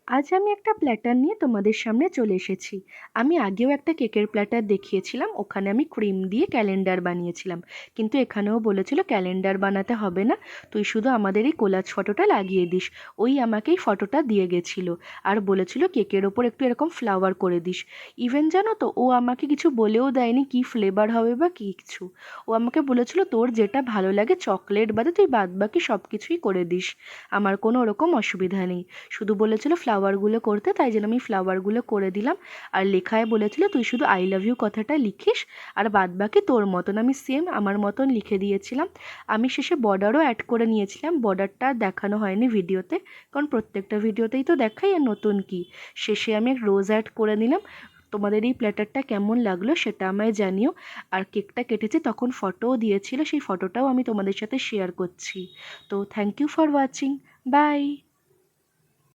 আজ আমি একটা প্ল্যাটার নিয়ে তোমাদের সামনে চলে এসেছি। আমি আগেও একটা কেকের প্ল্যাটার দেখিয়েছিলাম, ওখানে আমি ক্রিম দিয়ে ক্যালেন্ডার বানিয়েছিলাম। কিন্তু এখানেও বলেছিল ক্যালেন্ডার বানাতে হবে না, তুই শুধু আমাদের এই কোলাজ ফটোটা লাগিয়ে দিস। ওই আমাকে এই ফটোটা দিয়ে গেছিলো আর বলেছিল কেকের ওপর একটু এরকম ফ্লাওয়ার করে দিস। ইভেন জানো তো, ও আমাকে কিছু বলেও দেয়নি কি ফ্লেভার হবে বা কি কিছু। ও আমাকে বলেছিল তোর যেটা ভালো লাগে চকলেট বাদে তুই বাদ বাকি সব কিছুই করে দিস, আমার কোনো ওরকম অসুবিধা নেই। শুধু বলেছিল ফ্লাওয়ারগুলো করতে, তাই জন্য আমি ফ্লাওয়ারগুলো করে দিলাম। আর লেখায় বলেছিল তুই শুধু আই লাভ ইউ কথাটা লিখিস, আর বাদ বাকি তোর মতন। আমি সেম আমার মতন লিখে দিয়েছিলাম। আমি শেষে বর্ডারও অ্যাড করে নিয়েছিলাম, বর্ডারটা দেখানো হয়নি ভিডিওতে, কারণ প্রত্যেকটা ভিডিওতেই তো দেখাই আর নতুন কি। শেষে আমি এক রোজ অ্যাড করে নিলাম। তোমাদের এই প্ল্যাটারটা কেমন লাগলো সেটা আমায় জানিও। আর কেকটা কেটেছি তখন ফটোও দিয়েছিল, সেই ফটোটাও আমি তোমাদের সাথে শেয়ার করছি। তো thank you for watching. By.